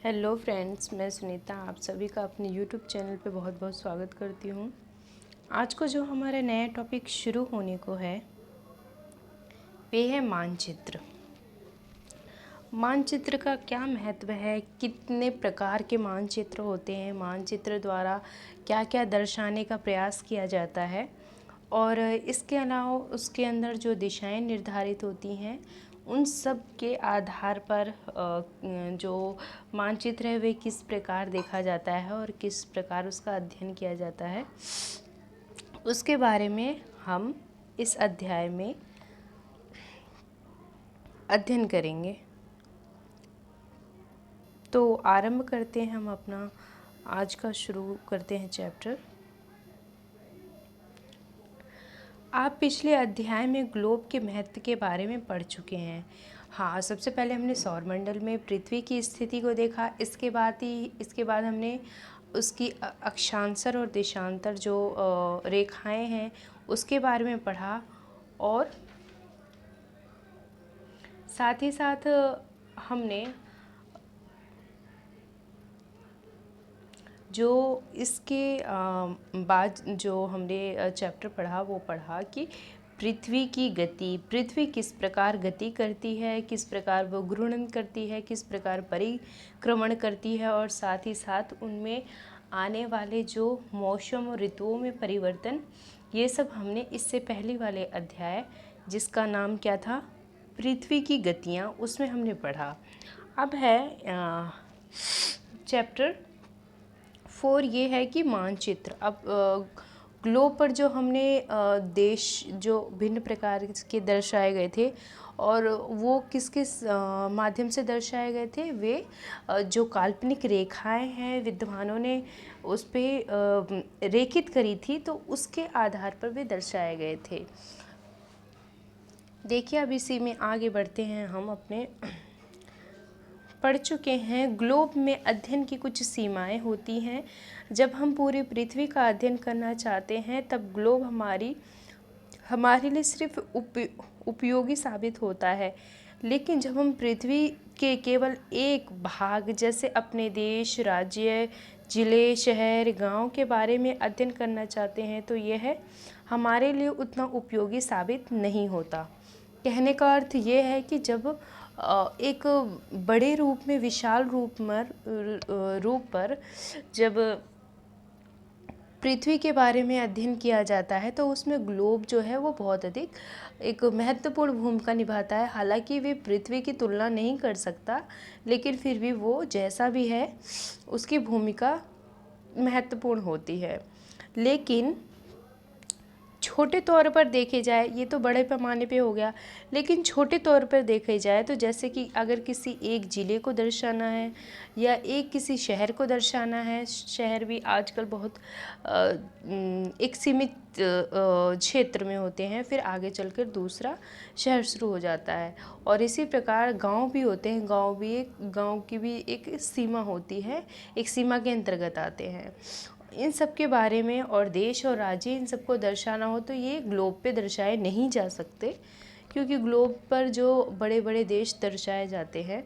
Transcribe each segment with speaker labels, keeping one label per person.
Speaker 1: Hello friends, मैं सुनीता आप सभी का अपने यूट्यूब चैनल पे बहुत बहुत स्वागत करती हूँ। आज को जो हमारा नया टॉपिक शुरू होने को है वे है मानचित्र। मानचित्र का क्या महत्व है, कितने प्रकार के मानचित्र होते हैं, मानचित्र द्वारा क्या क्या दर्शाने का प्रयास किया जाता है और इसके अलावा उसके अंदर जो दिशाएं निर्धारित होती हैं उन सब के आधार पर जो मानचित्र है वे किस प्रकार देखा जाता है और किस प्रकार उसका अध्ययन किया जाता है, उसके बारे में हम इस अध्याय में अध्ययन करेंगे। तो आरंभ करते हैं, हम अपना आज का शुरू करते हैं चैप्टर। आप पिछले अध्याय में ग्लोब के महत्व के बारे में पढ़ चुके हैं। हाँ, सबसे पहले हमने सौरमंडल में पृथ्वी की स्थिति को देखा। इसके बाद हमने उसकी अक्षांतर और देशांतर जो रेखाएं हैं उसके बारे में पढ़ा और साथ ही साथ हमने जो इसके बाद जो हमने चैप्टर पढ़ा वो पढ़ा कि पृथ्वी की गति, पृथ्वी किस प्रकार गति करती है, किस प्रकार वो घूर्णन करती है, किस प्रकार परिक्रमण करती है और साथ ही साथ उनमें आने वाले जो मौसम और ऋतुओं में परिवर्तन, ये सब हमने इससे पहले वाले अध्याय जिसका नाम क्या था, पृथ्वी की गतियाँ, उसमें हमने पढ़ा। अब है चैप्टर 4, ये है कि मानचित्र। अब ग्लोब पर जो हमने देश जो भिन्न प्रकार के दर्शाए गए थे और वो किस किस माध्यम से दर्शाए गए थे, वे जो काल्पनिक रेखाएं हैं विद्वानों ने उस पर रेखित करी थी, तो उसके आधार पर वे दर्शाए गए थे। देखिए, अब इसी में आगे बढ़ते हैं। हम अपने पढ़ चुके हैं ग्लोब में अध्ययन की कुछ सीमाएं होती हैं। जब हम पूरी पृथ्वी का अध्ययन करना चाहते हैं तब ग्लोब हमारे लिए सिर्फ उपयोगी साबित होता है, लेकिन जब हम पृथ्वी के केवल एक भाग जैसे अपने देश, राज्य, जिले, शहर, गांव के बारे में अध्ययन करना चाहते हैं तो यह हमारे लिए उतना उपयोगी साबित नहीं होता। कहने का अर्थ ये है कि जब एक बड़े रूप में, विशाल रूप पर जब पृथ्वी के बारे में अध्ययन किया जाता है तो उसमें ग्लोब जो है वो बहुत अधिक एक महत्वपूर्ण भूमिका निभाता है। हालांकि वे पृथ्वी की तुलना नहीं कर सकता, लेकिन फिर भी वो जैसा भी है उसकी भूमिका महत्वपूर्ण होती है। लेकिन छोटे तौर पर देखे जाए, ये तो बड़े पैमाने पे हो गया, लेकिन छोटे तौर पर देखे जाए तो जैसे कि अगर किसी एक ज़िले को दर्शाना है या किसी शहर को दर्शाना है, शहर भी आजकल बहुत एक सीमित क्षेत्र में होते हैं, फिर आगे चलकर दूसरा शहर शुरू हो जाता है। और इसी प्रकार गांव भी होते हैं, गांव की भी एक सीमा होती है, एक सीमा के अंतर्गत आते हैं। इन सब के बारे में और देश और राज्य, इन सबको दर्शाना हो तो ये ग्लोब पे दर्शाए नहीं जा सकते, क्योंकि ग्लोब पर जो बड़े बड़े देश दर्शाए जाते हैं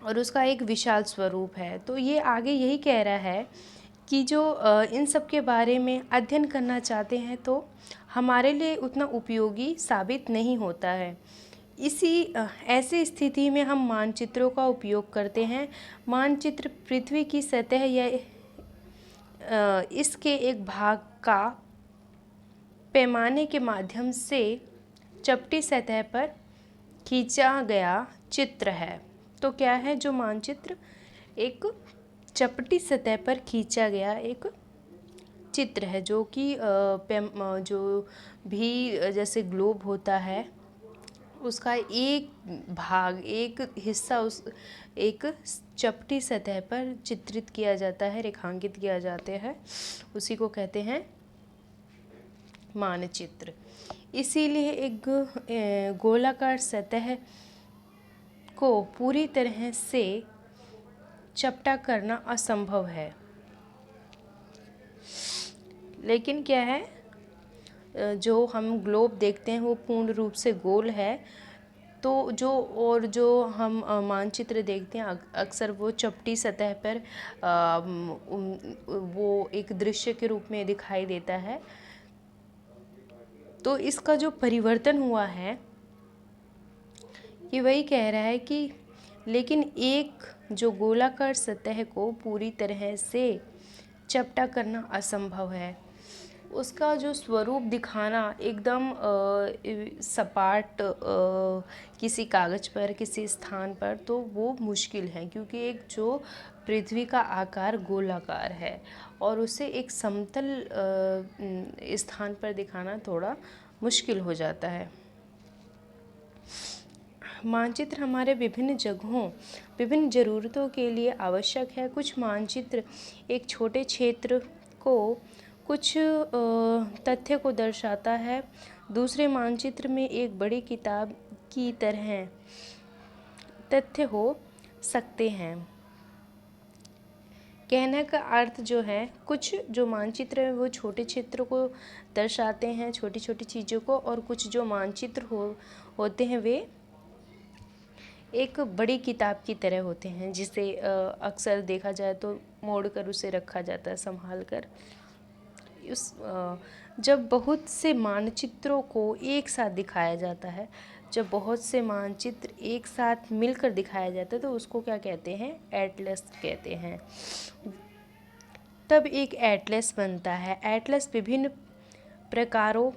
Speaker 1: और उसका एक विशाल स्वरूप है। तो ये आगे यही कह रहा है कि जो इन सब के बारे में अध्ययन करना चाहते हैं तो हमारे लिए उतना उपयोगी साबित नहीं होता है। ऐसी स्थिति में हम मानचित्रों का उपयोग करते हैं। मानचित्र पृथ्वी की सतह या इसके एक भाग का पैमाने के माध्यम से चपटी सतह पर खींचा गया चित्र है। तो क्या है, जो मानचित्र एक चपटी सतह पर खींचा गया एक चित्र है, जो कि जो भी जैसे ग्लोब होता है उसका एक भाग, एक हिस्सा उस एक चपटी सतह पर चित्रित किया जाता है, रेखांकित किया जाते हैं, उसी को कहते हैं मानचित्र। इसीलिए एक गोलाकार सतह को पूरी तरह से चपटा करना असंभव है। लेकिन क्या है, जो हम ग्लोब देखते हैं वो पूर्ण रूप से गोल है, जो हम मानचित्र देखते हैं अक्सर वो चपटी सतह पर वो एक दृश्य के रूप में दिखाई देता है। तो इसका जो परिवर्तन हुआ है ये वही कह रहा है कि लेकिन एक जो गोलाकार सतह को पूरी तरह से चपटा करना असंभव है। उसका जो स्वरूप दिखाना एकदम सपाट किसी कागज़ पर किसी स्थान पर तो वो मुश्किल है, क्योंकि एक जो पृथ्वी का आकार गोलाकार है और उसे एक समतल स्थान पर दिखाना थोड़ा मुश्किल हो जाता है। मानचित्र हमारे विभिन्न जगहों विभिन्न ज़रूरतों के लिए आवश्यक है। कुछ मानचित्र एक छोटे क्षेत्र को कुछ तथ्य को दर्शाता है, दूसरे मानचित्र में एक बड़ी किताब की तरह तथ्य हो सकते हैं। कहने का अर्थ जो है, कुछ जो मानचित्र है वो छोटे क्षेत्र को दर्शाते हैं, छोटी छोटी चीज़ों को, और कुछ जो मानचित्र होते हैं वे एक बड़ी किताब की तरह होते हैं, जिसे अक्सर देखा जाए तो मोड़ कर उसे रखा जाता है संभाल कर। जब बहुत से मानचित्रों को एक साथ दिखाया जाता है, जब बहुत से मानचित्र एक साथ मिलकर दिखाया जाता है तो उसको क्या कहते हैं? एटलस कहते हैं। तब एक एटलस बनता है। एटलस विभिन्न प्रकारों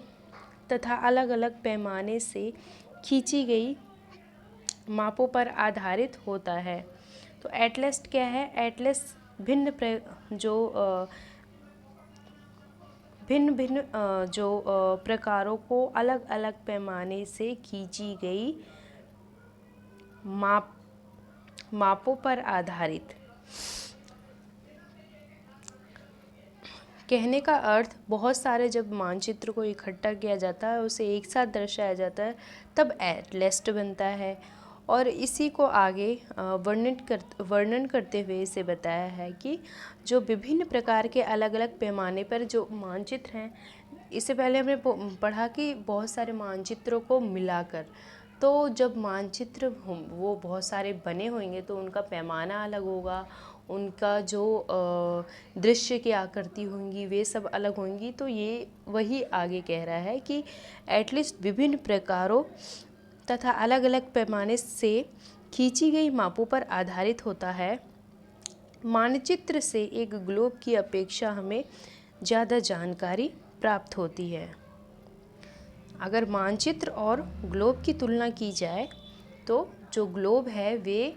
Speaker 1: तथा अलग अलग पैमाने से खींची गई मापों पर आधारित होता है। तो एटलस क्या है? एटलस भिन्न प्रकारों को अलग अलग पैमाने से खींची गई मापों पर आधारित। कहने का अर्थ, बहुत सारे जब मानचित्र को इकट्ठा किया जाता है, उसे एक साथ दर्शाया जाता है, तब एटलस बनता है। और इसी को आगे वर्णन करते हुए इसे बताया है कि जो विभिन्न प्रकार के अलग अलग पैमाने पर जो मानचित्र हैं, इससे पहले हमने पढ़ा कि बहुत सारे मानचित्रों को मिलाकर, तो जब मानचित्र वो बहुत सारे बने होंगे तो उनका पैमाना अलग होगा, उनका जो दृश्य की आकृति होंगी वे सब अलग होंगी। तो ये वही आगे कह रहा है कि एटलीस्ट विभिन्न प्रकारों तथा अलग अलग पैमाने से खींची गई मापों पर आधारित होता है। मानचित्र से एक ग्लोब की अपेक्षा हमें ज़्यादा जानकारी प्राप्त होती है। अगर मानचित्र और ग्लोब की तुलना की जाए तो जो ग्लोब है वे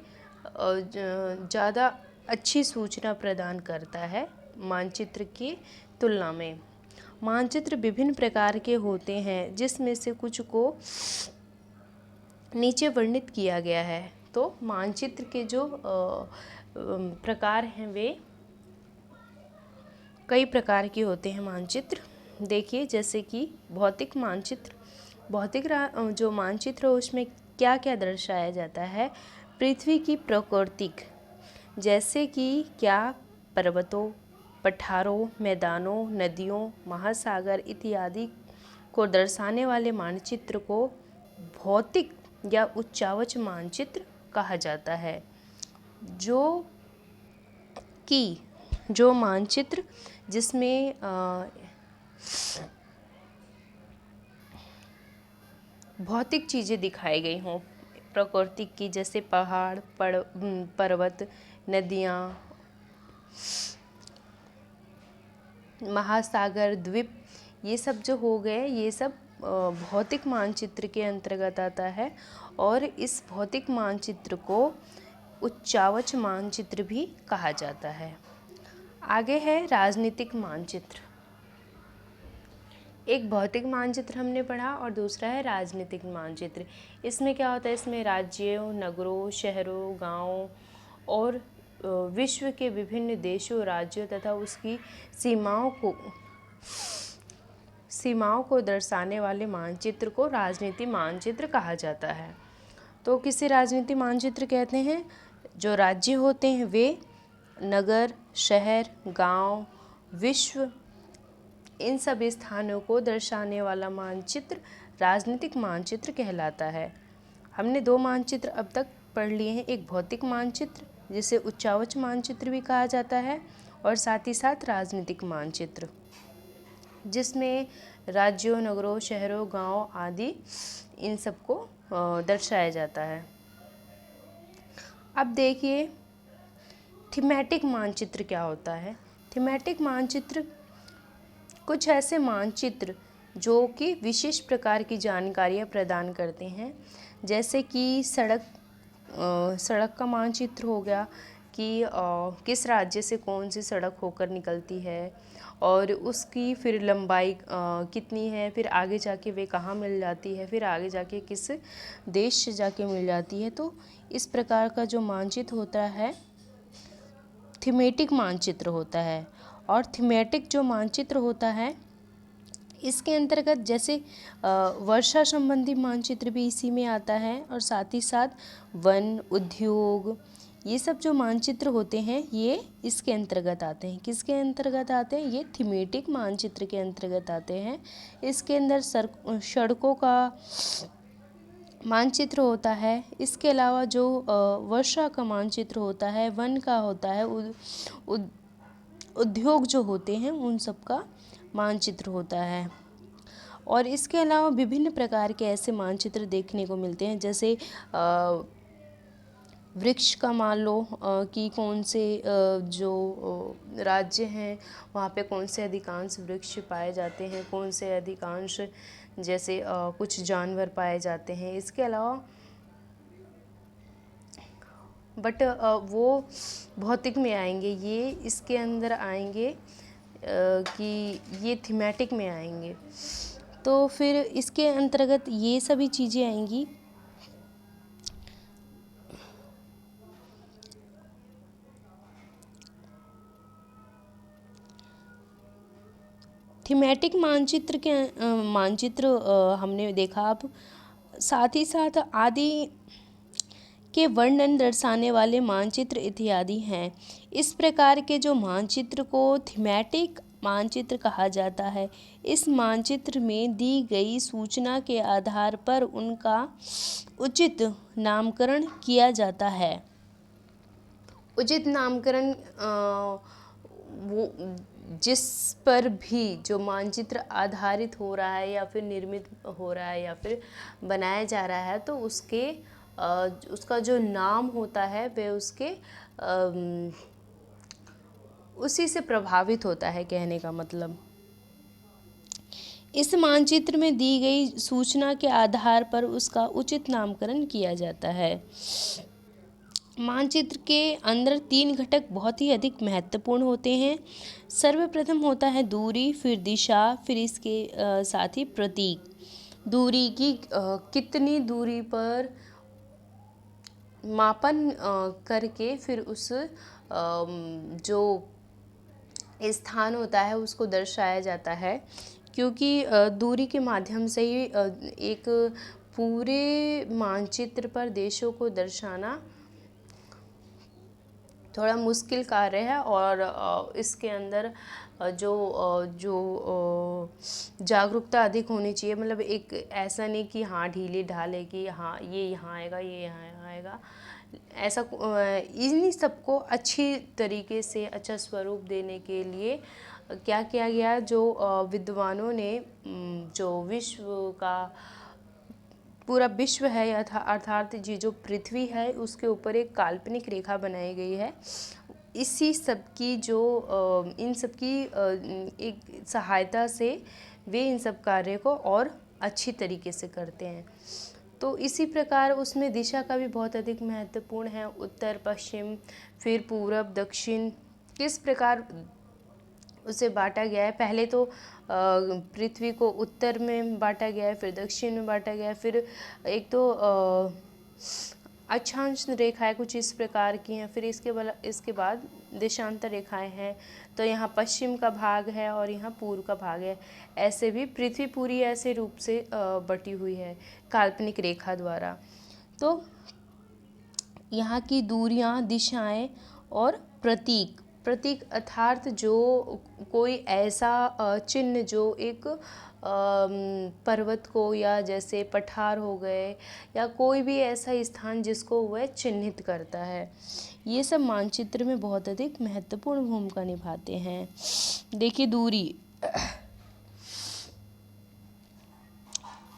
Speaker 1: ज़्यादा अच्छी सूचना प्रदान करता है मानचित्र की तुलना में। मानचित्र विभिन्न प्रकार के होते हैं, जिसमें से कुछ को नीचे वर्णित किया गया है। तो मानचित्र के जो प्रकार हैं वे कई प्रकार के होते हैं मानचित्र। देखिए, जैसे कि भौतिक मानचित्र। भौतिक जो मानचित्र है उसमें क्या क्या दर्शाया जाता है? पृथ्वी की प्राकृतिक, जैसे कि क्या पर्वतों, पठारों, मैदानों, नदियों, महासागर इत्यादि को दर्शाने वाले मानचित्र को भौतिक या उच्चावच मानचित्र कहा जाता है। जो मानचित्र जिसमें भौतिक चीज़ें दिखाई गई हों प्रकृति की, जैसे पहाड़, पर्वत, नदियाँ, महासागर, द्वीप, ये सब जो हो गए, ये सब भौतिक मानचित्र के अंतर्गत आता है। और इस भौतिक मानचित्र को उच्चावच मानचित्र भी कहा जाता है। आगे है राजनीतिक मानचित्र। एक भौतिक मानचित्र हमने पढ़ा और दूसरा है राजनीतिक मानचित्र। इसमें क्या होता है? इसमें राज्यों, नगरों, शहरों, गांवों और विश्व के विभिन्न देशों, राज्यों तथा उसकी सीमाओं को दर्शाने वाले मानचित्र को राजनीतिक मानचित्र कहा जाता है। तो किसे राजनीतिक मानचित्र कहते हैं? जो राज्य होते हैं वे नगर, शहर, गांव, विश्व, इन सभी स्थानों को दर्शाने वाला मानचित्र राजनीतिक मानचित्र कहलाता है। हमने 2 मानचित्र अब तक पढ़ लिए हैं, एक भौतिक मानचित्र जिसे उच्चावच मानचित्र भी कहा जाता है, और साथ ही साथ राजनीतिक मानचित्र जिसमें राज्यों, नगरों, शहरों, गांव आदि इन सबको दर्शाया जाता है। अब देखिए थीमेटिक मानचित्र क्या होता है। थीमेटिक मानचित्र कुछ ऐसे मानचित्र जो कि विशिष्ट प्रकार की जानकारियाँ प्रदान करते हैं, जैसे कि सड़क का मानचित्र हो गया कि किस राज्य से कौन सी सड़क होकर निकलती है और उसकी फिर लंबाई कितनी है, फिर आगे जाके वे कहाँ मिल जाती है, फिर आगे जाके किस देश से जाके मिल जाती है। तो इस प्रकार का जो मानचित्र होता है थीमेटिक मानचित्र होता है। और थीमेटिक जो मानचित्र होता है इसके अंतर्गत जैसे वर्षा संबंधी मानचित्र भी इसी में आता है, और साथ ही साथ वन, उद्योग, ये सब जो मानचित्र होते हैं ये इसके अंतर्गत आते हैं। किसके अंतर्गत आते हैं? ये थीमेटिक मानचित्र के अंतर्गत आते हैं। इसके अंदर सड़कों का मानचित्र होता है। इसके अलावा जो वर्षा का मानचित्र होता है, वन का होता है, उद्योग जो होते हैं उन सब का मानचित्र होता है। और इसके अलावा विभिन्न प्रकार के ऐसे मानचित्र देखने को मिलते हैं, जैसे वृक्ष का मान लो कि कौन से जो राज्य हैं वहाँ पे कौन से अधिकांश वृक्ष पाए जाते हैं, कौन से अधिकांश जैसे कुछ जानवर पाए जाते हैं। इसके अलावा बट वो भौतिक में आएंगे, ये इसके अंदर आएंगे कि ये थीमेटिक में आएंगे। तो फिर इसके अंतर्गत ये सभी चीज़ें आएंगी। थीमेटिक मानचित्र हमने देखा। अब साथ ही साथ आदि के वर्णन दर्शाने वाले मानचित्र इत्यादि हैं। इस प्रकार के जो मानचित्र को थीमेटिक मानचित्र कहा जाता है। इस मानचित्र में दी गई सूचना के आधार पर उनका उचित नामकरण किया जाता है। उचित नामकरण वो जिस पर भी जो मानचित्र आधारित हो रहा है या फिर निर्मित हो रहा है या फिर बनाया जा रहा है, तो उसका जो नाम होता है वह उसके उसी से प्रभावित होता है, कहने का मतलब। इस मानचित्र में दी गई सूचना के आधार पर उसका उचित नामकरण किया जाता है। मानचित्र के अंदर 3 घटक बहुत ही अधिक महत्वपूर्ण होते हैं। सर्वप्रथम होता है दूरी, फिर दिशा, फिर इसके साथ ही प्रतीक। दूरी की कितनी दूरी पर मापन करके फिर उस जो स्थान होता है उसको दर्शाया जाता है, क्योंकि दूरी के माध्यम से ही एक पूरे मानचित्र पर देशों को दर्शाना थोड़ा मुश्किल कार्य है। और इसके अंदर जो जागरूकता अधिक होनी चाहिए। मतलब एक ऐसा नहीं कि हाँ ढीले ढाले कि हाँ ये यहाँ आएगा, ये यहाँ आएगा, ऐसा इन्हीं सबको अच्छी तरीके से अच्छा स्वरूप देने के लिए क्या किया गया, जो विद्वानों ने जो विश्व का पूरा विश्व है अर्थात ये जो पृथ्वी है उसके ऊपर एक काल्पनिक रेखा बनाई गई है। इसी सब की इन सब की एक सहायता से वे इन सब कार्य को और अच्छी तरीके से करते हैं। तो इसी प्रकार उसमें दिशा का भी बहुत अधिक महत्वपूर्ण है। उत्तर, पश्चिम, फिर पूरब, दक्षिण, किस प्रकार उसे बांटा गया है। पहले तो पृथ्वी को उत्तर में बांटा गया है, फिर दक्षिण में बांटा गया है, फिर एक तो अक्षांश रेखाएं कुछ इस प्रकार की हैं, फिर इसके बाद देशांतर रेखाएं हैं। तो यहाँ पश्चिम का भाग है और यहाँ पूर्व का भाग है। ऐसे भी पृथ्वी पूरी ऐसे रूप से बटी हुई है काल्पनिक रेखा द्वारा। तो यहाँ की दूरियाँ, दिशाएं और प्रतीक अर्थात जो कोई ऐसा चिन्ह जो एक पर्वत को, या जैसे पठार हो गए, या कोई भी ऐसा स्थान जिसको वह चिन्हित करता है। ये सब मानचित्र में बहुत अधिक महत्वपूर्ण भूमिका निभाते हैं। देखिए दूरी।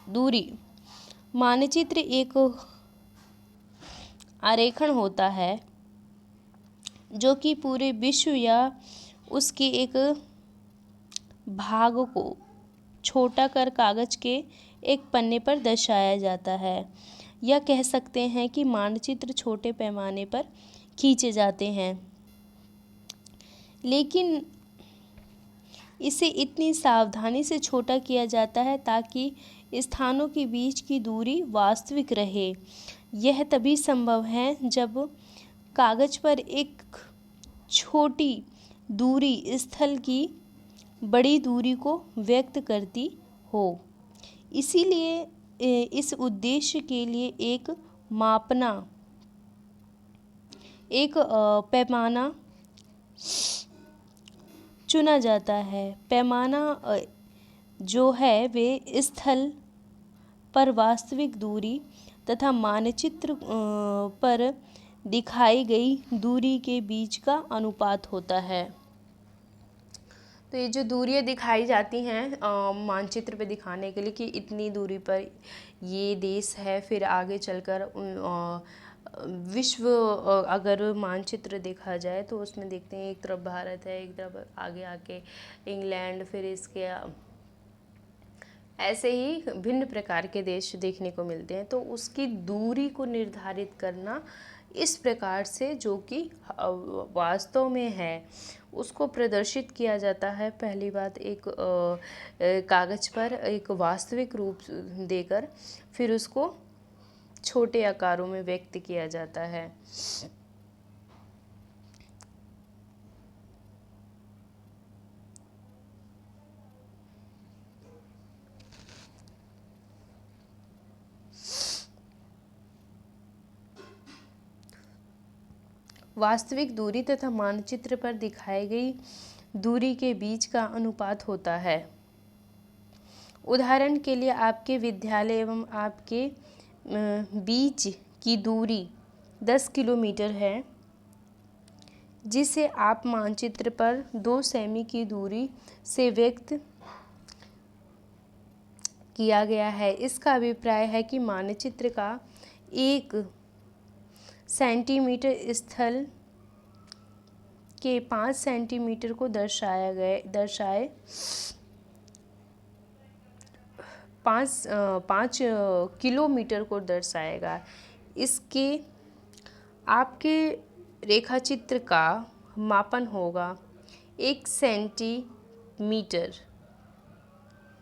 Speaker 1: दूरी मानचित्र एक आरेखण होता है जो कि पूरे विश्व या उसके एक भाग को छोटा कर कागज के एक पन्ने पर दर्शाया जाता है। या कह सकते हैं कि मानचित्र छोटे पैमाने पर खींचे जाते हैं, लेकिन इसे इतनी सावधानी से छोटा किया जाता है ताकि स्थानों के बीच की दूरी वास्तविक रहे। यह तभी संभव है जब कागज पर एक छोटी दूरी स्थल की बड़ी दूरी को व्यक्त करती हो। इसीलिए इस उद्देश्य के लिए एक पैमाना चुना जाता है। पैमाना जो है वे स्थल पर वास्तविक दूरी तथा मानचित्र पर दिखाई गई दूरी के बीच का अनुपात होता है। तो ये जो दूरियां दिखाई जाती हैं मानचित्र पे दिखाने के लिए कि इतनी दूरी पर ये देश है, फिर आगे चलकर विश्व अगर मानचित्र देखा जाए तो उसमें देखते हैं एक तरफ भारत है, एक तरफ आगे आके इंग्लैंड, फिर इसके ऐसे ही भिन्न प्रकार के देश देखने को मिलते हैं। तो उसकी दूरी को निर्धारित करना इस प्रकार से जो कि वास्तव में है उसको प्रदर्शित किया जाता है। पहली बात एक कागज़ पर एक वास्तविक रूप देकर फिर उसको छोटे आकारों में व्यक्त किया जाता है। वास्तविक दूरी तथा मानचित्र पर दिखाई गई दूरी के बीच का अनुपात होता है। उदाहरण के लिए आपके विद्यालय एवं आपके बीच की दूरी 10 किलोमीटर है, जिसे आप मानचित्र पर 2 सेमी की दूरी से व्यक्त किया गया है। इसका अभिप्राय है कि मानचित्र का 1 सेंटीमीटर स्थल के 5 सेंटीमीटर को दर्शाए 5 किलोमीटर को दर्शाएगा। इसके आपके रेखाचित्र का मापन होगा 1 सेंटीमीटर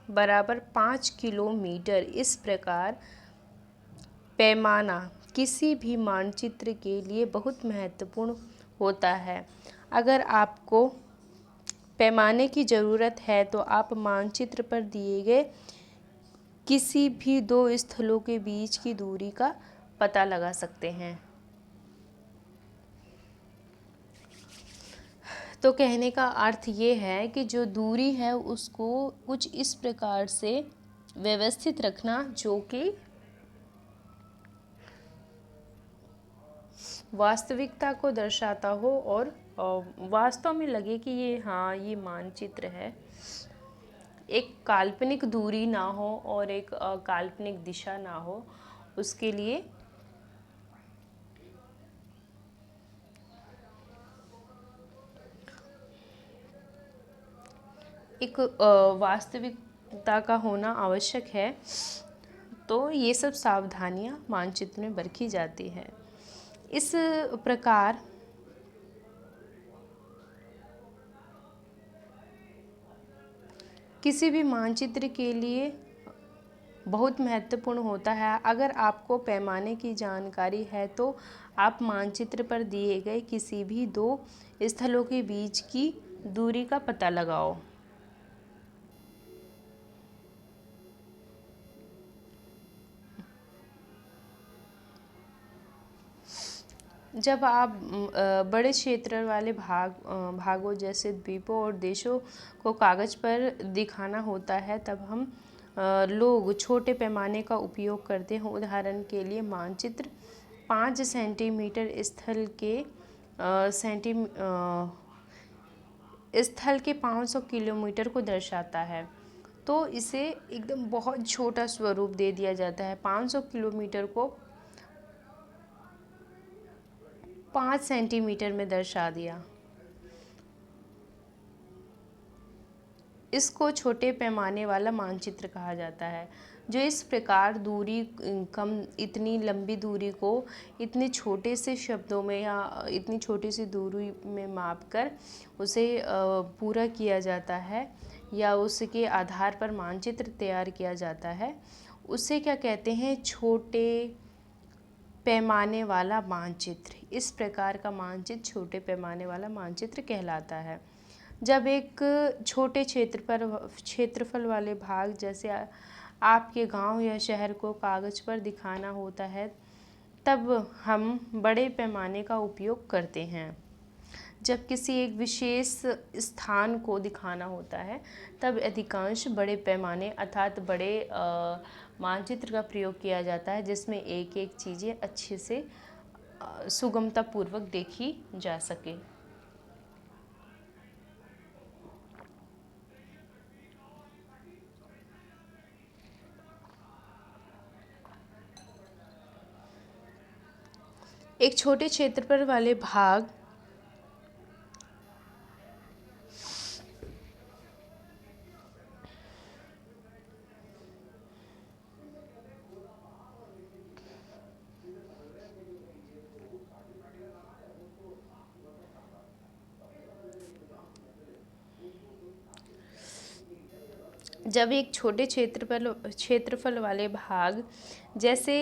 Speaker 1: बराबर 5 किलोमीटर। इस प्रकार पैमाना किसी भी मानचित्र के लिए बहुत महत्वपूर्ण होता है। अगर आपको पैमाने की ज़रूरत है तो आप मानचित्र पर दिए गए किसी भी 2 स्थलों के बीच की दूरी का पता लगा सकते हैं। तो कहने का अर्थ ये है कि जो दूरी है उसको कुछ इस प्रकार से व्यवस्थित रखना जो कि वास्तविकता को दर्शाता हो और वास्तव में लगे कि ये मानचित्र है। एक काल्पनिक दूरी ना हो और एक काल्पनिक दिशा ना हो, उसके लिए एक वास्तविकता का होना आवश्यक है। तो ये सब सावधानियां मानचित्र में बरती जाती है। इस प्रकार किसी भी मानचित्र के लिए बहुत महत्वपूर्ण होता है। अगर आपको पैमाने की जानकारी है तो आप मानचित्र पर दिए गए किसी भी 2 स्थलों के बीच की दूरी का पता लगाओ। जब आप बड़े क्षेत्र वाले भागों जैसे द्वीपों और देशों को कागज़ पर दिखाना होता है, तब हम लोग छोटे पैमाने का उपयोग करते हैं। उदाहरण के लिए मानचित्र 5 सेंटीमीटर स्थल के 500 किलोमीटर को दर्शाता है। तो इसे एकदम बहुत छोटा स्वरूप दे दिया जाता है। 500 किलोमीटर को 5 सेंटीमीटर में दर्शा दिया। इसको छोटे पैमाने वाला मानचित्र कहा जाता है, जो इस प्रकार इतनी लंबी दूरी को इतने छोटे से शब्दों में या इतनी छोटी सी दूरी में मापकर उसे पूरा किया जाता है या उसके आधार पर मानचित्र तैयार किया जाता है, उसे क्या कहते हैं? छोटे पैमाने वाला मानचित्र। इस प्रकार का मानचित्र छोटे पैमाने वाला मानचित्र कहलाता है। जब एक छोटे क्षेत्रफल वाले भाग जैसे आपके गांव या शहर को कागज़ पर दिखाना होता है, तब हम बड़े पैमाने का उपयोग करते हैं। जब किसी एक विशेष स्थान को दिखाना होता है, तब अधिकांश बड़े पैमाने अर्थात बड़े मानचित्र का प्रयोग किया जाता है, जिसमें एक एक चीज़ें अच्छे से सुगमतापूर्वक देखी जा सके। एक छोटे क्षेत्रफल वाले भाग जब एक छोटे क्षेत्रफल वाले भाग जैसे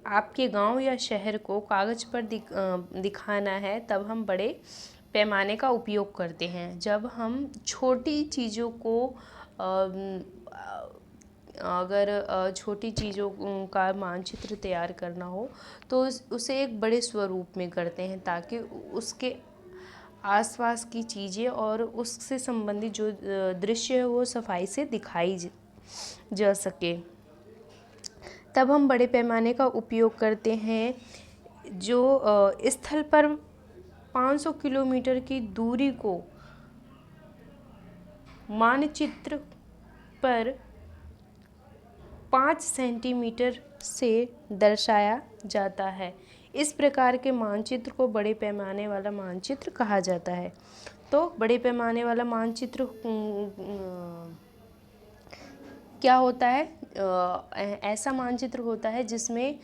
Speaker 1: आपके गांव या शहर को कागज़ पर दिखाना है, तब हम बड़े पैमाने का उपयोग करते हैं। जब हम छोटी चीज़ों को अगर छोटी चीज़ों का मानचित्र तैयार करना हो तो उसे एक बड़े स्वरूप में करते हैं, ताकि उसके आसपास की चीज़ें और उससे संबंधित जो दृश्य है वो सफाई से दिखाई जा सके। तब हम बड़े पैमाने का उपयोग करते हैं। जो स्थल पर 500 किलोमीटर की दूरी को मानचित्र पर 5 सेंटीमीटर से दर्शाया जाता है। इस प्रकार के मानचित्र को बड़े पैमाने वाला मानचित्र कहा जाता है। तो बड़े पैमाने वाला मानचित्र क्या होता है? ऐसा मानचित्र होता है जिसमें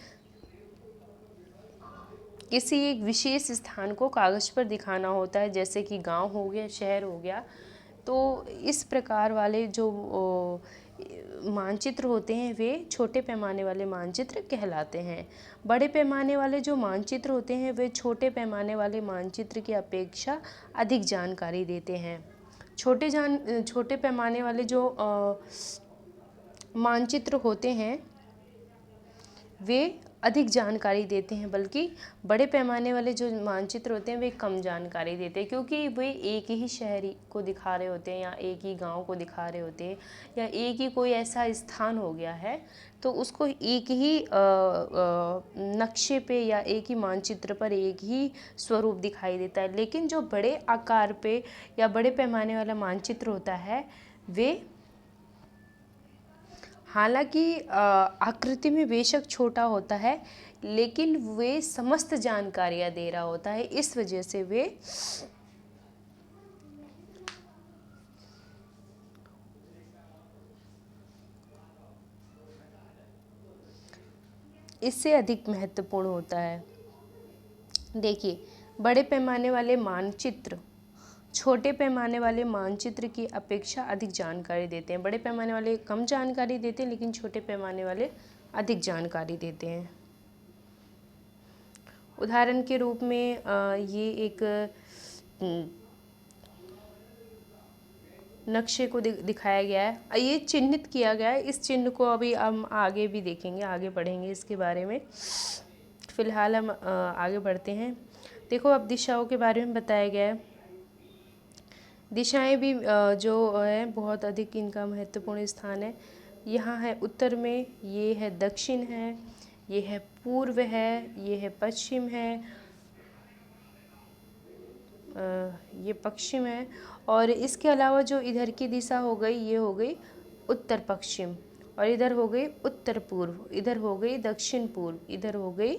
Speaker 1: किसी एक विशेष स्थान को कागज़ पर दिखाना होता है, जैसे कि गांव हो गया, शहर हो गया। तो इस प्रकार वाले जो मानचित्र होते हैं वे छोटे पैमाने वाले मानचित्र कहलाते हैं। बड़े पैमाने वाले जो मानचित्र होते हैं वे छोटे पैमाने वाले मानचित्र की अपेक्षा अधिक जानकारी देते हैं। छोटे पैमाने वाले जो मानचित्र होते हैं वे अधिक जानकारी देते हैं, बल्कि बड़े पैमाने वाले जो मानचित्र होते हैं वे कम जानकारी देते हैं, क्योंकि वे एक ही शहर को दिखा रहे होते हैं या एक ही गांव को दिखा रहे होते हैं या एक ही कोई ऐसा स्थान हो गया है, तो उसको एक ही नक्शे पे या एक ही मानचित्र पर एक ही स्वरूप दिखाई देता है। लेकिन जो बड़े आकार पे या बड़े पैमाने वाला मानचित्र होता है वे हालांकि आकृति में बेशक छोटा होता है, लेकिन वे समस्त जानकारियाँ दे रहा होता है। इस वजह से वे इससे अधिक महत्वपूर्ण होता है। देखिए, बड़े पैमाने वाले मानचित्र छोटे पैमाने वाले मानचित्र की अपेक्षा अधिक जानकारी देते हैं। बड़े पैमाने वाले कम जानकारी देते हैं, लेकिन छोटे पैमाने वाले अधिक जानकारी देते हैं। उदाहरण के रूप में ये एक नक्शे को दिखाया गया है, ये चिन्हित किया गया है। इस चिन्ह को अभी हम आगे भी देखेंगे, आगे बढ़ेंगे इसके बारे में। फिलहाल हम आगे बढ़ते हैं। देखो अब दिशाओं के बारे में बताया गया है। दिशाएं भी जो है बहुत अधिक इनका महत्वपूर्ण स्थान है। यहाँ है उत्तर में, ये है दक्षिण है, ये है पूर्व है, ये है पश्चिम है, ये पश्चिम है, और इसके अलावा जो इधर की दिशा हो गई ये हो गई उत्तर पश्चिम, और इधर हो गई उत्तर पूर्व, इधर हो गई दक्षिण पूर्व, इधर हो गई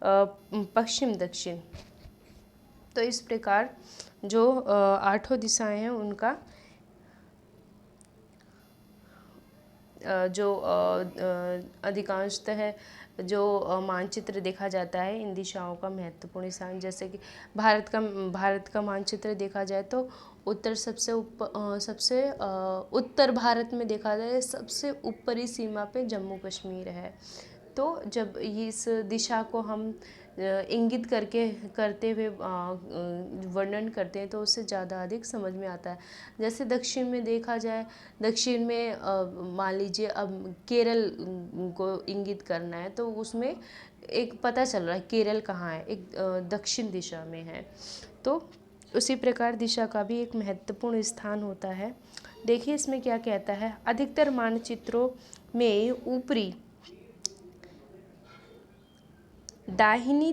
Speaker 1: पश्चिम दक्षिण। तो इस प्रकार जो 8 दिशाएं हैं उनका जो अधिकांशतः जो मानचित्र देखा जाता है इन दिशाओं का महत्वपूर्ण स्थान, जैसे कि भारत का मानचित्र देखा जाए तो उत्तर सबसे उत्तर भारत में देखा जाए सबसे ऊपरी सीमा पे जम्मू कश्मीर है। तो जब इस दिशा को हम इंगित करते हुए वर्णन करते हैं तो उससे ज़्यादा अधिक समझ में आता है। जैसे दक्षिण में देखा जाए, दक्षिण में मान लीजिए अब केरल को इंगित करना है तो उसमें एक पता चल रहा है केरल कहाँ है, एक दक्षिण दिशा में है। तो उसी प्रकार दिशा का भी एक महत्वपूर्ण स्थान होता है। देखिए इसमें क्या कहता है, अधिकतर मानचित्रों में ऊपरी दाहिनी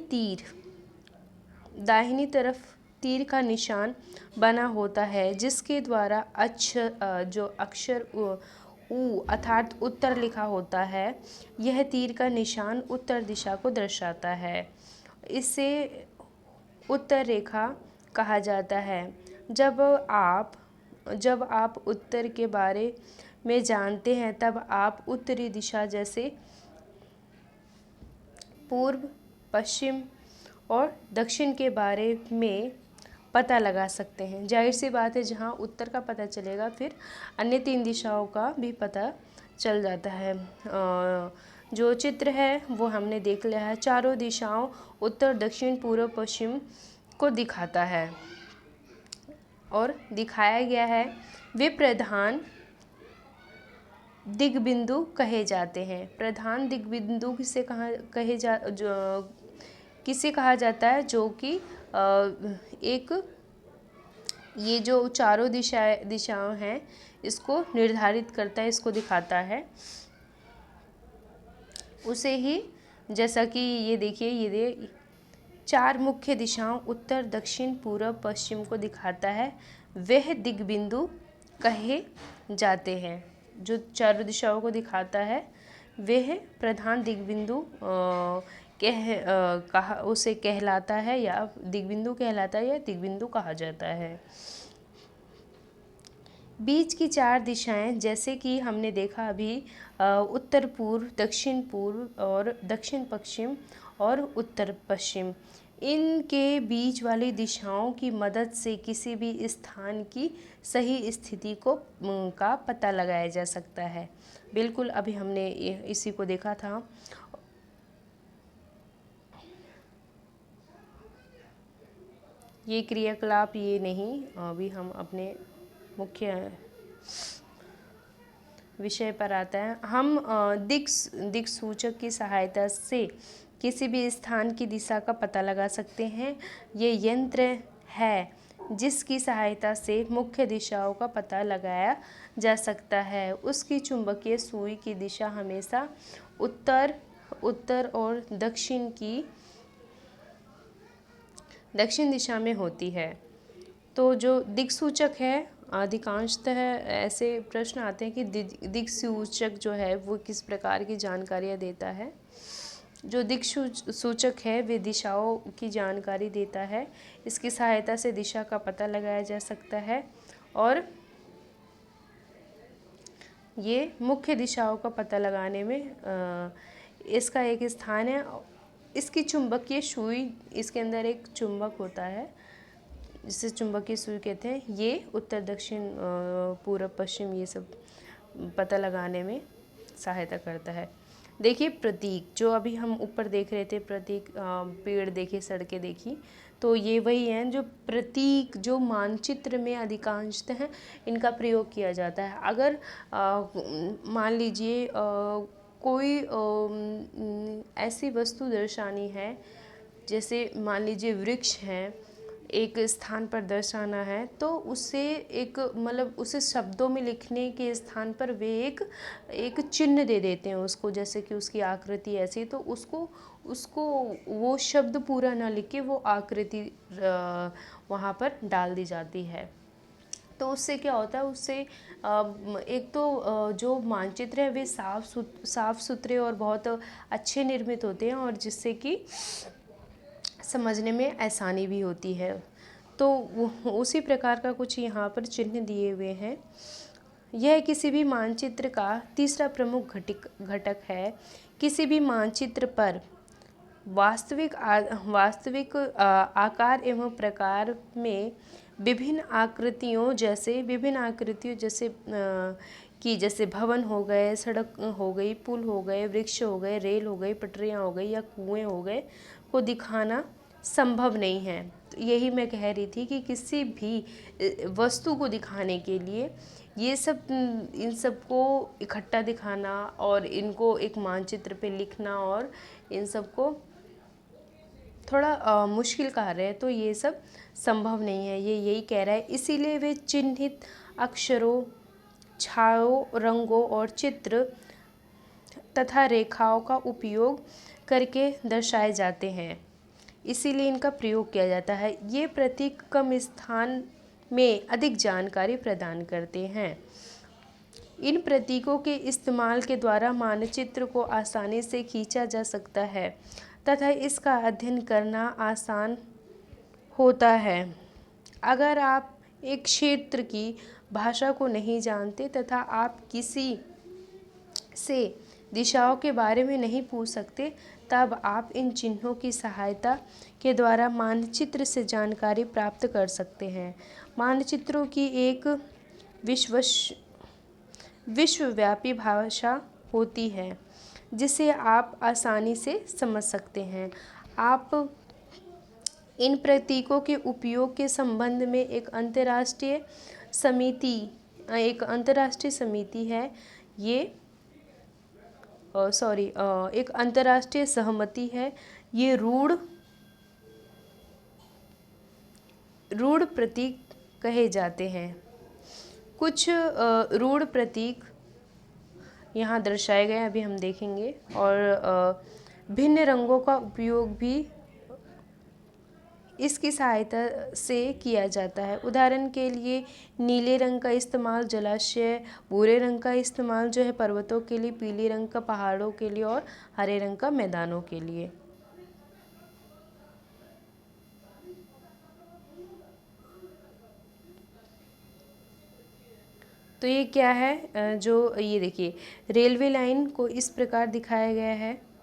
Speaker 1: तरफ तीर का निशान बना होता है जिसके द्वारा अक्षर ऊ अर्थात उत्तर लिखा होता है। यह तीर का निशान उत्तर दिशा को दर्शाता है। इसे उत्तर रेखा कहा जाता है। जब आप उत्तर के बारे में जानते हैं तब आप उत्तरी दिशा जैसे पूर्व, पश्चिम और दक्षिण के बारे में पता लगा सकते हैं। जाहिर सी बात है जहाँ उत्तर का पता चलेगा फिर अन्य 3 दिशाओं का भी पता चल जाता है। जो चित्र है वो हमने देख लिया है। चारों दिशाओं उत्तर, दक्षिण, पूर्व, पश्चिम को दिखाता है और दिखाया गया है। वे प्रधान दिग्बिंदु कहे जाते हैं। प्रधान दिग्बिंदु किसे कहा जाता है, जो कि एक ये जो चारों दिशाएं हैं इसको निर्धारित करता है, इसको दिखाता है। उसे ही जैसा कि ये देखिए, ये 4 मुख्य दिशाओं उत्तर, दक्षिण, पूर्व, पश्चिम को दिखाता है। वह दिग्बिंदु कहे जाते हैं। जो चारों दिशाओं को दिखाता है वह प्रधान दिग्बिंदु उसे कहलाता है, या दिग्बिंदु कहलाता है, या दिग्बिंदु कहा जाता है। बीच की 4 दिशाएं जैसे कि हमने देखा अभी उत्तर पूर्व, दक्षिण पूर्व और दक्षिण पश्चिम और उत्तर पश्चिम, इनके बीच वाली दिशाओं की मदद से किसी भी स्थान की सही स्थिति का पता लगाया जा सकता है। बिल्कुल अभी हमने इसी को देखा था। ये क्रियाकलाप ये नहीं, अभी हम अपने मुख्य विषय पर आता है। हम दिक् सूचक की सहायता से किसी भी स्थान की दिशा का पता लगा सकते हैं। ये यंत्र है जिसकी सहायता से मुख्य दिशाओं का पता लगाया जा सकता है। उसकी चुंबकीय सुई की दिशा हमेशा उत्तर और दक्षिण दिशा में होती है। तो जो दिक्सूचक है, अधिकांशतः ऐसे प्रश्न आते हैं कि दिक्सूचक जो है वो किस प्रकार की जानकारियाँ देता है। जो दिक्सूचक है वे दिशाओं की जानकारी देता है। इसकी सहायता से दिशा का पता लगाया जा सकता है और ये मुख्य दिशाओं का पता लगाने में इसका एक स्थान है। इसकी चुंबकीय सुई, इसके अंदर एक चुंबक होता है जिसे चुंबकीय सुई कहते हैं। ये उत्तर, दक्षिण, पूर्व, पश्चिम ये सब पता लगाने में सहायता करता है। देखिए प्रतीक, जो अभी हम ऊपर देख रहे थे, प्रतीक पेड़ देखे, सड़कें देखी, तो ये वही हैं जो प्रतीक जो मानचित्र में अधिकांशतः हैं इनका प्रयोग किया जाता है। अगर मान लीजिए कोई ऐसी वस्तु दर्शानी है, जैसे मान लीजिए वृक्ष है, एक स्थान पर दर्शाना है, तो उसे एक मतलब उसे शब्दों में लिखने के स्थान पर वे एक चिन्ह दे देते हैं उसको, जैसे कि उसकी आकृति ऐसी, तो उसको उसको वो शब्द पूरा ना लिख के वो आकृति वहाँ पर डाल दी जाती है। तो उससे क्या होता है, उससे एक तो जो मानचित्र है वे साफ सुथरे और बहुत अच्छे निर्मित होते हैं, और जिससे कि समझने में आसानी भी होती है। तो उसी प्रकार का कुछ यहाँ पर चिन्ह दिए हुए हैं। यह किसी भी मानचित्र का तीसरा प्रमुख घटक है। किसी भी मानचित्र पर वास्तविक आकार एवं प्रकार में विभिन्न आकृतियों जैसे कि जैसे भवन हो गए, सड़क हो गई, पुल हो गए, वृक्ष हो गए, रेल हो गई, पटरियाँ हो गई या कुएं हो गए को दिखाना संभव नहीं है। तो यही मैं कह रही थी कि किसी भी वस्तु को दिखाने के लिए ये सब इन सब को इकट्ठा दिखाना और इनको एक मानचित्र पे लिखना और इन सब को थोड़ा मुश्किल कार्य है, तो ये सब संभव नहीं है, ये यही कह रहा है। इसीलिए वे चिन्हित अक्षरों, छायों, रंगों और चित्र तथा रेखाओं का उपयोग करके दर्शाए जाते हैं, इसीलिए इनका प्रयोग किया जाता है। ये प्रतीक कम स्थान में अधिक जानकारी प्रदान करते हैं। इन प्रतीकों के इस्तेमाल के द्वारा मानचित्र को आसानी से खींचा जा सकता है तथा इसका अध्ययन करना आसान होता है। अगर आप एक क्षेत्र की भाषा को नहीं जानते तथा आप किसी से दिशाओं के बारे में नहीं पूछ सकते, तब आप इन चिन्हों की सहायता के द्वारा मानचित्र से जानकारी प्राप्त कर सकते हैं। मानचित्रों की एक विश्वव्यापी भाषा होती है जिसे आप आसानी से समझ सकते हैं। आप इन प्रतीकों के उपयोग के संबंध में एक अंतर्राष्ट्रीय समिति है, एक अंतर्राष्ट्रीय सहमति है। ये रूढ़ प्रतीक कहे जाते हैं। कुछ रूढ़ प्रतीक यहाँ दर्शाए गए अभी हम देखेंगे, और भिन्न रंगों का उपयोग भी इसकी सहायता से किया जाता है। उदाहरण के लिए नीले रंग का इस्तेमाल जलाशय, भूरे रंग का इस्तेमाल जो है पर्वतों के लिए, पीले रंग का पहाड़ों के लिए और हरे रंग का मैदानों के लिए। तो ये क्या है, जो ये देखिए रेलवे लाइन को इस प्रकार दिखाया गया है।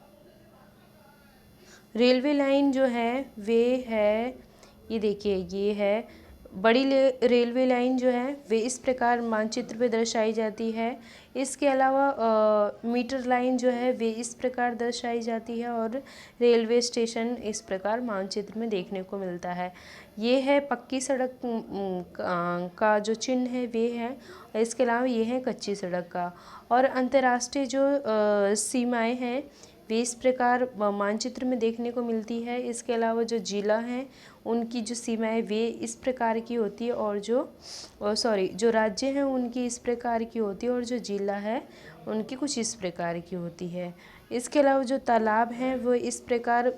Speaker 1: रेलवे लाइन जो है वे है, ये देखिए ये है बड़ी रेलवे लाइन जो है वे इस प्रकार मानचित्र पे दर्शाई जाती है। इसके अलावा मीटर लाइन जो है वे इस प्रकार दर्शाई जाती है, और रेलवे स्टेशन इस प्रकार मानचित्र में देखने को मिलता है। ये है पक्की सड़क का जो चिन्ह है वे है, और इसके अलावा ये है कच्ची सड़क का। और अंतर्राष्ट्रीय जो सीमाएं हैं वे इस प्रकार मानचित्र में देखने को मिलती है। इसके अलावा जो जिला हैं उनकी जो सीमाएं वे इस प्रकार की होती है, और जो राज्य हैं उनकी इस प्रकार की होती है, और जो जिला है उनकी कुछ इस प्रकार की होती है। इसके अलावा जो तालाब हैं वो इस प्रकार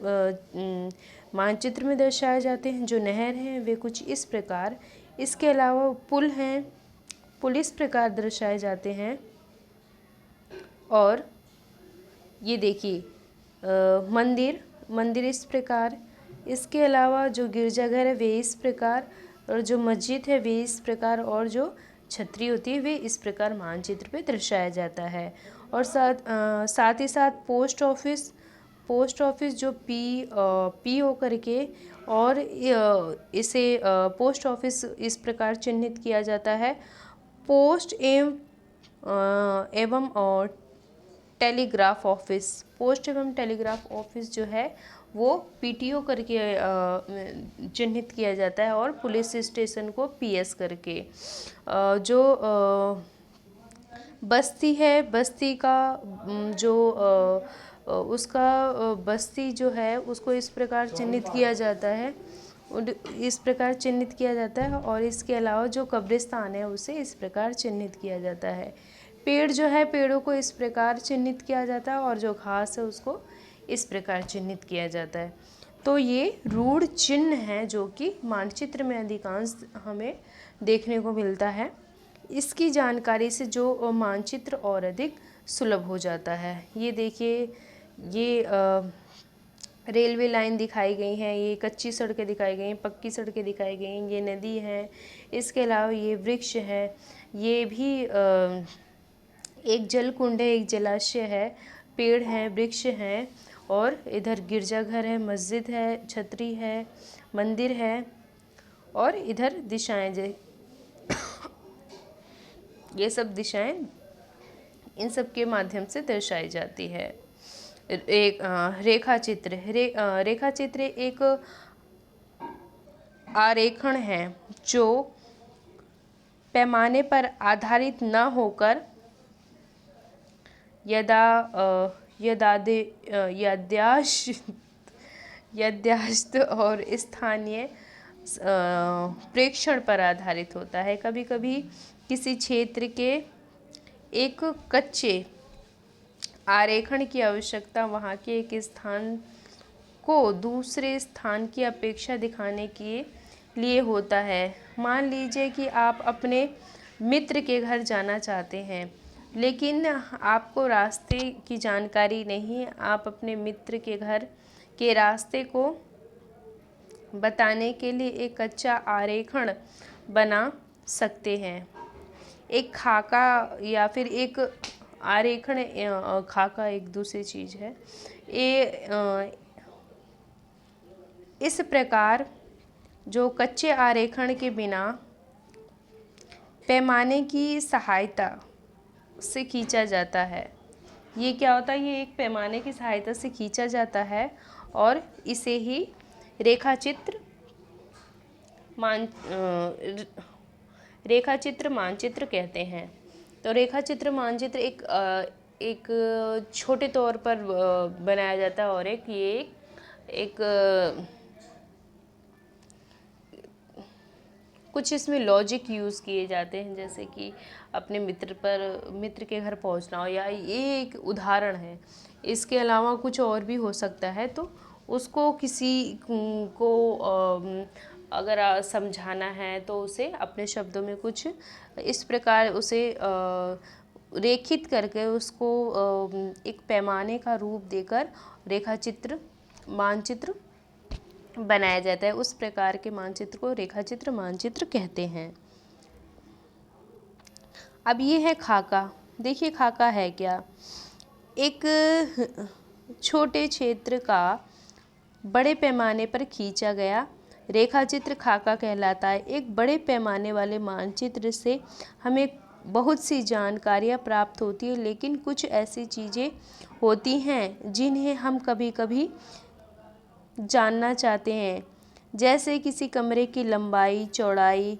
Speaker 1: मानचित्र में दर्शाए जाते हैं। जो नहर हैं वे कुछ इस प्रकार। इसके अलावा पुल हैं, पुल इस प्रकार दर्शाए जाते हैं। और ये देखिए मंदिर इस प्रकार। इसके अलावा जो गिरजाघर है वे इस प्रकार, और जो मस्जिद है वे इस प्रकार, और जो छतरी होती है वे इस प्रकार मानचित्र पे दर्शाया जाता है। और साथ ही साथ पोस्ट ऑफिस जो पी हो करके, और इसे पोस्ट ऑफिस इस प्रकार चिन्हित किया जाता है। पोस्ट एवं पोस्ट एवं टेलीग्राफ ऑफिस जो है वो पीटीओ करके चिन्हित किया जाता है, और पुलिस स्टेशन को पीएस करके। जो बस्ती है, बस्ती का जो उसका बस्ती जो है उसको इस प्रकार चिन्हित किया जाता है, इस प्रकार चिन्हित किया जाता है। और इसके अलावा जो कब्रिस्तान है उसे इस प्रकार चिन्हित किया जाता है। पेड़ जो है, पेड़ों को इस प्रकार चिन्हित किया जाता है, और जो घास है उसको इस प्रकार चिन्हित किया जाता है। तो ये रूढ़ चिन्ह हैं जो कि मानचित्र में अधिकांश हमें देखने को मिलता है। इसकी जानकारी से जो मानचित्र और अधिक सुलभ हो जाता है। ये देखिए, ये रेलवे लाइन दिखाई गई हैं, ये कच्ची सड़कें दिखाई गई हैं, पक्की सड़कें दिखाई गई हैं, ये नदी है, इसके अलावा ये वृक्ष है, ये भी एक जल कुंड है, एक जलाशय है, पेड़ हैं, वृक्ष हैं, और इधर गिरजाघर है, मस्जिद है, छतरी है, मंदिर है, और इधर दिशाएं, ये सब दिशाएं इन सब के माध्यम से दर्शाई जाती है। एक रेखा चित्र, रेखा चित्र एक आरेखण है जो पैमाने पर आधारित न होकर यादृच्छिक और स्थानीय प्रेक्षण पर आधारित होता है। कभी कभी किसी क्षेत्र के एक कच्चे आरेखण की आवश्यकता वहाँ के एक स्थान को दूसरे स्थान की अपेक्षा दिखाने के लिए होता है। मान लीजिए कि आप अपने मित्र के घर जाना चाहते हैं, लेकिन आपको रास्ते की जानकारी नहीं। आप अपने मित्र के घर के रास्ते को बताने के लिए एक कच्चा आरेखण बना सकते हैं। एक खाका या फिर एक आरेखण, खाका एक दूसरी चीज़ है। इस प्रकार जो कच्चे आरेखण के बिना पैमाने की सहायता से खींचा जाता है। ये क्या होता है? ये एक पैमाने की सहायता से खींचा जाता है और इसे ही रेखाचित्र मानचित्र कहते हैं। तो रेखाचित्र मानचित्र एक छोटे तौर पर बनाया जाता है, और एक कुछ इसमें लॉजिक यूज़ किए जाते हैं, जैसे कि अपने मित्र के घर पहुंचना हो, या ये एक उदाहरण है। इसके अलावा कुछ और भी हो सकता है। तो उसको किसी को अगर समझाना है तो उसे अपने शब्दों में कुछ इस प्रकार उसे रेखित करके उसको एक पैमाने का रूप देकर रेखाचित्र मानचित्र बनाया जाता है। उस प्रकार के मानचित्र को रेखाचित्र मानचित्र कहते हैं। अब ये है खाका। देखिए खाका है क्या? एक छोटे क्षेत्र का बड़े पैमाने पर खींचा गया रेखाचित्र खाका कहलाता है। एक बड़े पैमाने वाले मानचित्र से हमें बहुत सी जानकारियाँ प्राप्त होती है, लेकिन कुछ ऐसी चीज़ें होती हैं जिन्हें हम कभी कभी जानना चाहते हैं, जैसे किसी कमरे की लंबाई चौड़ाई,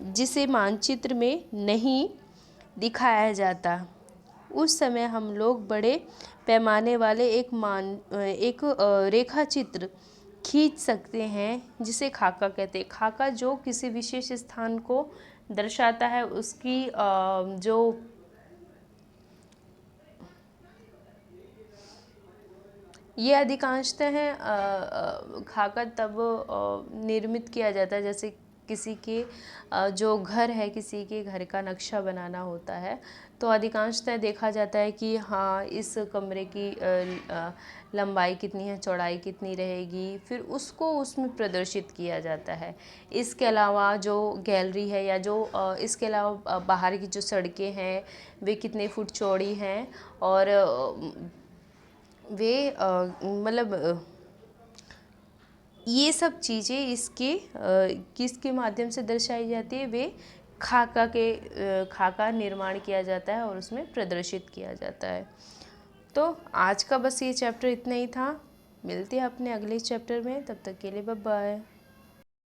Speaker 1: जिसे मानचित्र में नहीं दिखाया जाता। उस समय हम लोग बड़े पैमाने वाले एक रेखाचित्र खींच सकते हैं, जिसे खाका कहते हैं। खाका जो किसी विशेष स्थान को दर्शाता है, उसकी जो ये अधिकांशतः है खाका तब निर्मित किया जाता है जैसे किसी के जो घर है, किसी के घर का नक्शा बनाना होता है, तो अधिकांशतः देखा जाता है कि हाँ इस कमरे की लंबाई कितनी है, चौड़ाई कितनी रहेगी, फिर उसको उसमें प्रदर्शित किया जाता है। इसके अलावा जो गैलरी है या जो इसके अलावा बाहर की जो सड़कें हैं वे कितने फुट चौड़ी हैं, और वे मतलब ये सब चीज़ें इसके किसके माध्यम से दर्शाई जाती है? वे खाका निर्माण किया जाता है और उसमें प्रदर्शित किया जाता है। तो आज का बस ये चैप्टर इतना ही था। मिलते हैं अपने अगले चैप्टर में, तब तक के लिए बाय बाय।